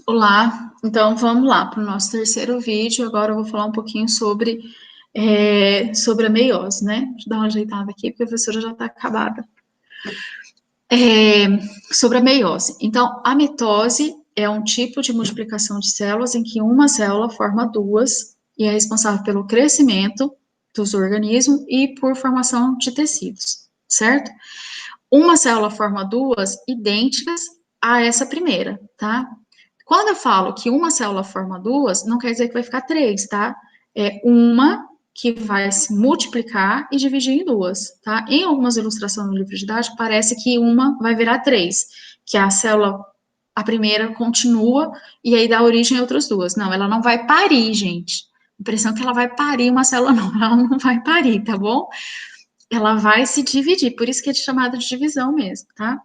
Olá, então vamos lá para o nosso terceiro vídeo. Agora eu vou falar um pouquinho sobre a meiose, né? Deixa eu dar uma ajeitada aqui, porque a professora já está acabada. Sobre a meiose. Então, a mitose é um tipo de multiplicação de células em que uma célula forma duas e é responsável pelo crescimento dos organismos e por formação de tecidos, certo? Uma célula forma duas idênticas a essa primeira, tá? Quando eu falo que uma célula forma duas, não quer dizer que vai ficar três, tá? É uma que vai se multiplicar e dividir em duas, tá? Em algumas ilustrações no livro didático, parece que uma vai virar três, que a célula, a primeira continua e aí dá origem a outras duas. Não, ela não vai parir, gente. Impressão que ela vai parir uma célula, não, ela não vai parir, tá bom? Ela vai se dividir, por isso que é chamada de divisão mesmo, tá?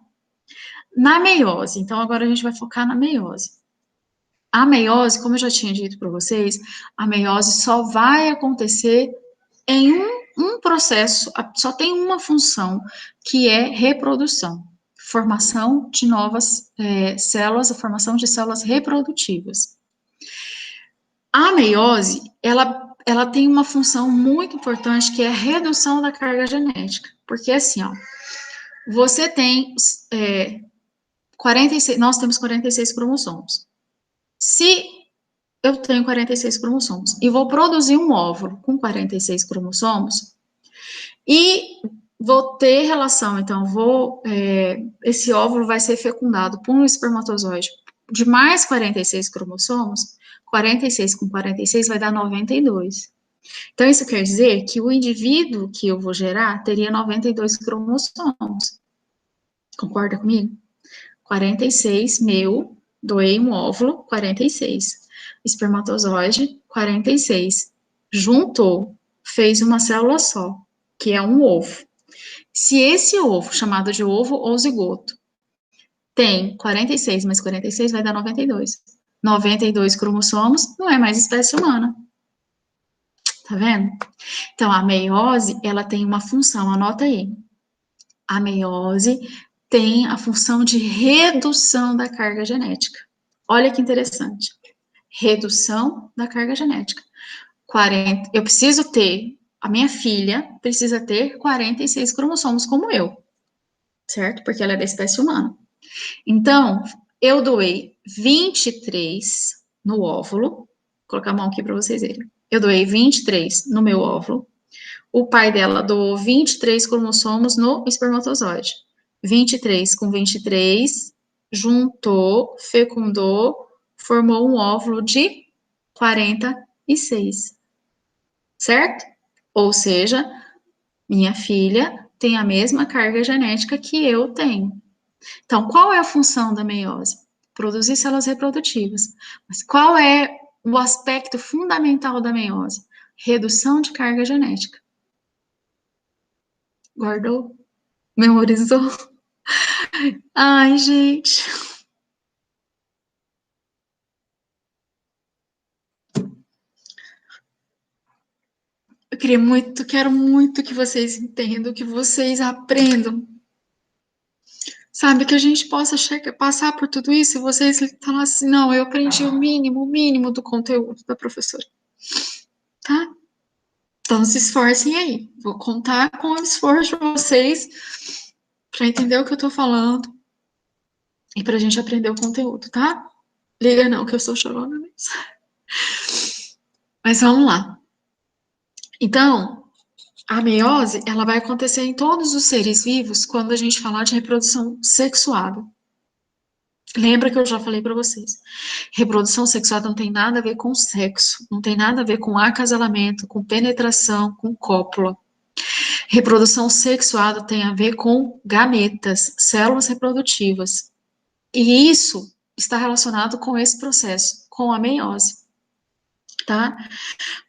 Na meiose, então agora a gente vai focar na meiose. A meiose, como eu já tinha dito para vocês, a meiose só vai acontecer em um processo, só tem uma função, que é reprodução, formação de novas células, a formação de células reprodutivas. A meiose, ela tem uma função muito importante, que é a redução da carga genética, porque assim, ó, você tem 46, nós temos 46 cromossomos. Se eu tenho 46 cromossomos e vou produzir um óvulo com 46 cromossomos e vou ter relação, então esse óvulo vai ser fecundado por um espermatozoide de mais 46 cromossomos, 46 com 46 vai dar 92. Então, isso quer dizer que o indivíduo que eu vou gerar teria 92 cromossomos. Concorda comigo? 46, meu, doei um óvulo, 46. Espermatozoide, 46. Juntou, fez uma célula só, que é um ovo. Se esse ovo, chamado de ovo ou zigoto, tem 46 mais 46, vai dar 92. 92 cromossomos, não é mais espécie humana. Tá vendo? Então, a meiose, ela tem uma função, anota aí. A meiose tem a função de redução da carga genética. Olha que interessante. Redução da carga genética. Eu preciso ter, a minha filha precisa ter 46 cromossomos como eu, certo? Porque ela é da espécie humana. Então, eu doei 23 no óvulo, vou colocar a mão aqui para vocês verem. Eu doei 23 no meu óvulo. O pai dela doou 23 cromossomos no espermatozoide. 23 com 23, juntou, fecundou, formou um óvulo de 46, certo? Ou seja, minha filha tem a mesma carga genética que eu tenho. Então, qual é a função da meiose? Produzir células reprodutivas. Mas qual é o aspecto fundamental da meiose? Redução de carga genética. Guardou? Memorizou? Ai, gente. Quero muito que vocês entendam, que vocês aprendam. Sabe, que a gente possa passar por tudo isso e vocês falar assim, não, eu aprendi o mínimo do conteúdo da professora. Tá? Então se esforcem aí. Vou contar com o esforço de vocês para entender o que eu tô falando e pra gente aprender o conteúdo, tá? Liga não, que eu sou chorona mesmo. Mas vamos lá. Então, a meiose, ela vai acontecer em todos os seres vivos quando a gente falar de reprodução sexuada. Lembra que eu já falei para vocês. Reprodução sexuada não tem nada a ver com sexo, não tem nada a ver com acasalamento, com penetração, com cópula. Reprodução sexuada tem a ver com gametas, células reprodutivas. E isso está relacionado com esse processo, com a meiose. Tá?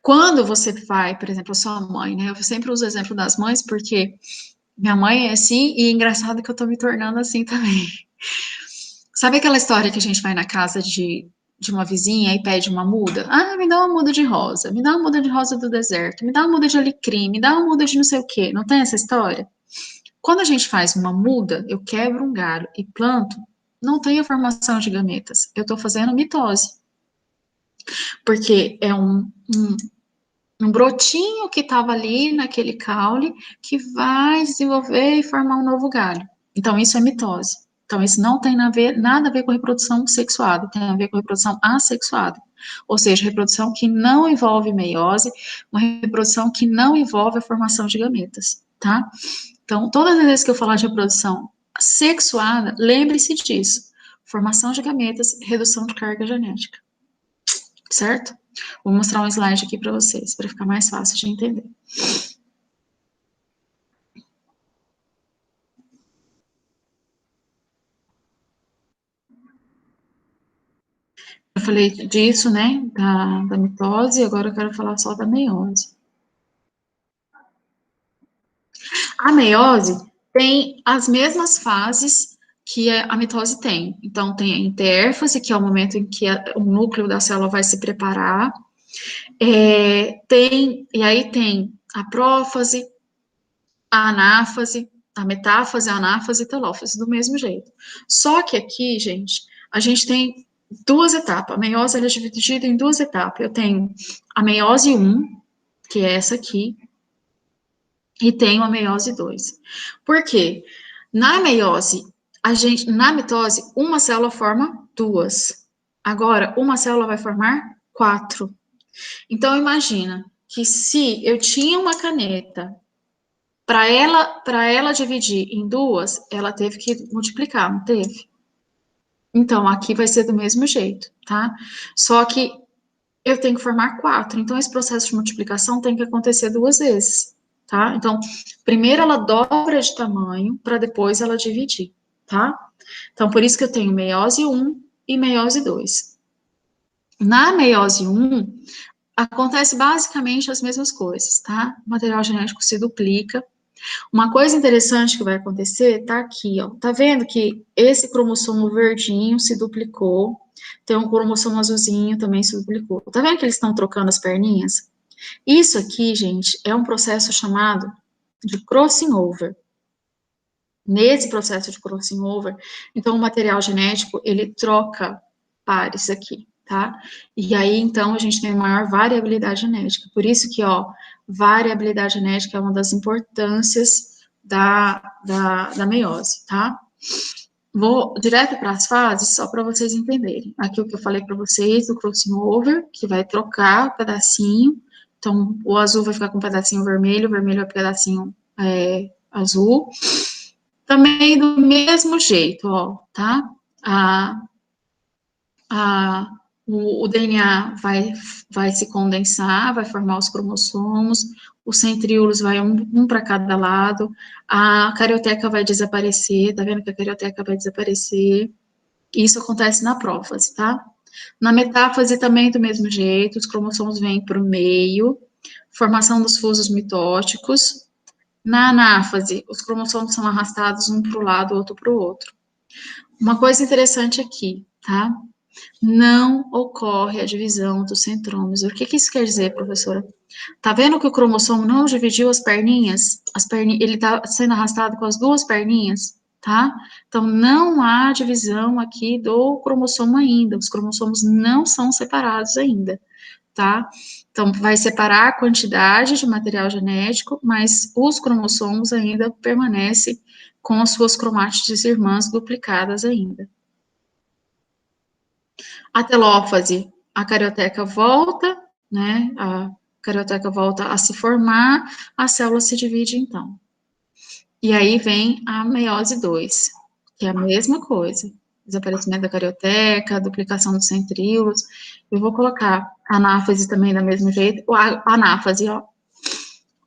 Quando você vai, por exemplo, a sua mãe, né? Eu sempre uso o exemplo das mães, porque minha mãe é assim, e é engraçado que eu tô me tornando assim também. Sabe aquela história que a gente vai na casa de uma vizinha e pede uma muda? Ah, me dá uma muda de rosa, me dá uma muda de rosa do deserto, me dá uma muda de alecrim, me dá uma muda de não sei o quê. Não tem essa história? Quando a gente faz uma muda, eu quebro um galho e planto não tem a formação de gametas. Eu estou fazendo mitose. Porque é um brotinho que estava ali naquele caule que vai desenvolver e formar um novo galho. Então, isso é mitose. Então, isso não tem nada a ver com reprodução sexuada, tem a ver com reprodução assexuada. Ou seja, reprodução que não envolve meiose, uma reprodução que não envolve a formação de gametas, tá? Então, todas as vezes que eu falar de reprodução sexuada, lembre-se disso. Formação de gametas, redução de carga genética. Certo? Vou mostrar um slide aqui para vocês, para ficar mais fácil de entender. Eu falei disso, né, da mitose, agora eu quero falar só da meiose. A meiose tem as mesmas fases que a mitose tem. Então, tem a intérfase, que é o momento em que o núcleo da célula vai se preparar. E aí tem a prófase, a anáfase, a metáfase, a anáfase e a telófase, do mesmo jeito. Só que aqui, gente, a gente tem duas etapas. A meiose ela é dividida em duas etapas. Eu tenho a meiose 1, que é essa aqui, e tenho a meiose 2. Por quê? Na meiose, na mitose, uma célula forma duas. Agora, uma célula vai formar 4. Então, imagina que se eu tinha uma caneta, para ela dividir em duas, ela teve que multiplicar, não teve? Então, aqui vai ser do mesmo jeito, tá? Só que eu tenho que formar 4. Então, esse processo de multiplicação tem que acontecer duas vezes, tá? Então, primeiro ela dobra de tamanho, para depois ela dividir, tá? Então, por isso que eu tenho meiose 1 e meiose 2. Na meiose 1, acontece basicamente as mesmas coisas, tá? O material genético se duplica. Uma coisa interessante que vai acontecer tá aqui, ó. Tá vendo que esse cromossomo verdinho se duplicou, tem um cromossomo azulzinho também se duplicou. Tá vendo que eles estão trocando as perninhas? Isso aqui, gente, é um processo chamado de crossing over. Nesse processo de crossing over, então o material genético, ele troca pares aqui, tá? E aí, então, a gente tem maior variabilidade genética. Por isso que, ó, variabilidade genética é uma das importâncias da meiose, tá? Vou direto para as fases, só para vocês entenderem. Aqui o que eu falei para vocês, do crossing over, que vai trocar o pedacinho. Então, o azul vai ficar com um pedacinho vermelho, o vermelho vai ficar com um pedacinho azul. Também do mesmo jeito, ó, tá? O DNA vai se condensar, vai formar os cromossomos, os centríolos vai um para cada lado, a carioteca vai desaparecer, tá vendo que a carioteca vai desaparecer? Isso acontece na prófase, tá? Na metáfase também do mesmo jeito, os cromossomos vêm para o meio, formação dos fusos mitóticos. Na anáfase, os cromossomos são arrastados um para o lado, outro para o outro. Uma coisa interessante aqui, tá? Não ocorre a divisão dos centrômeros. O que isso quer dizer, professora? Tá vendo que o cromossomo não dividiu as perninhas? Ele tá sendo arrastado com as duas perninhas, tá? Então, não há divisão aqui do cromossomo ainda. Os cromossomos não são separados ainda, tá? Então, vai separar a quantidade de material genético, mas os cromossomos ainda permanecem com as suas cromátides irmãs duplicadas ainda. A telófase, a carioteca volta, né? A carioteca volta a se formar, a célula se divide então. E aí vem a meiose 2, que é a mesma coisa. Desaparecimento da carioteca, duplicação dos centríolos. Eu vou colocar a anáfase também da mesmo jeito. A anáfase, ó.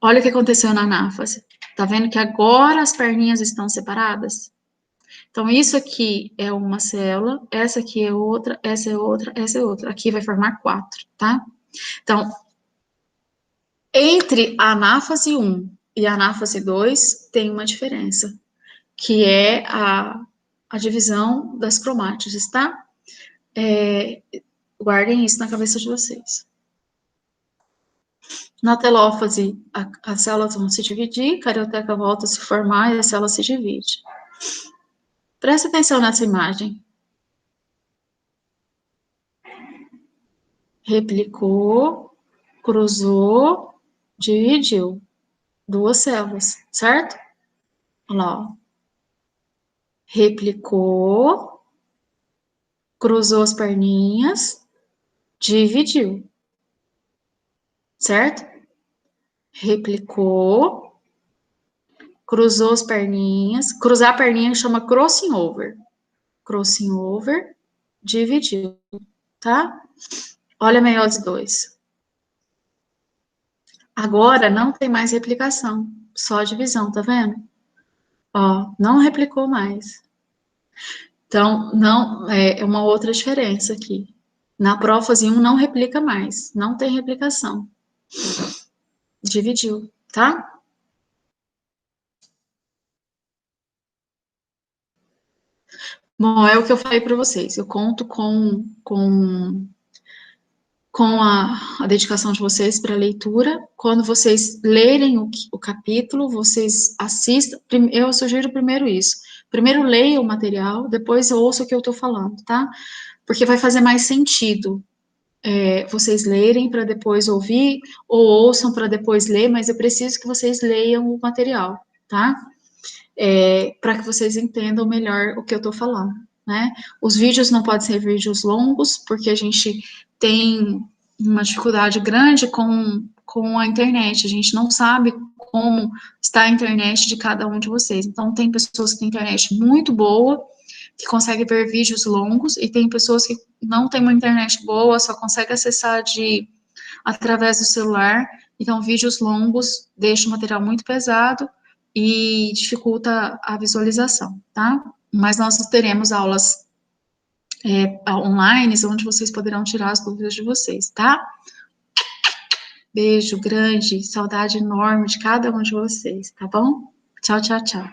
Olha o que aconteceu na anáfase. Tá vendo que agora as perninhas estão separadas? Então, isso aqui é uma célula, essa aqui é outra, essa é outra, essa é outra. Aqui vai formar 4, tá? Então, entre a anáfase 1 e a anáfase 2, tem uma diferença, que é a divisão das cromátides, tá? Guardem isso na cabeça de vocês. Na telófase, as células vão se dividir, carioteca volta a se formar e a célula se divide. Presta atenção nessa imagem. Replicou, cruzou, dividiu. Duas células, certo? Olha lá, ó. Replicou, cruzou as perninhas, dividiu, certo? Replicou, cruzou as perninhas. Cruzar a perninha chama crossing over. Crossing over, dividiu, tá? Olha meiose 2. Agora não tem mais replicação, só divisão, tá vendo? Ó, não replicou mais. Então, não, é uma outra diferença aqui. Na prófase 1 não replica mais, não tem replicação. Dividiu, tá? Bom, é o que eu falei para vocês. Eu conto com a dedicação de vocês para a leitura. Quando vocês lerem o capítulo, vocês assistam. Eu sugiro primeiro isso. Primeiro leia o material, depois ouça o que eu estou falando, tá? Porque vai fazer mais sentido vocês lerem para depois ouvir, ou ouçam para depois ler, mas eu preciso que vocês leiam o material, tá? Para que vocês entendam melhor o que eu estou falando, né? Os vídeos não podem ser vídeos longos, porque a gente tem uma dificuldade grande com a internet, a gente não sabe como está a internet de cada um de vocês. Então, tem pessoas que têm internet muito boa, que conseguem ver vídeos longos, e tem pessoas que não têm uma internet boa, só conseguem acessar através do celular. Então, vídeos longos deixam o material muito pesado e dificulta a visualização, tá? Mas nós teremos aulas online, onde vocês poderão tirar as dúvidas de vocês, tá? Beijo grande, saudade enorme de cada um de vocês, tá bom? Tchau, tchau, tchau.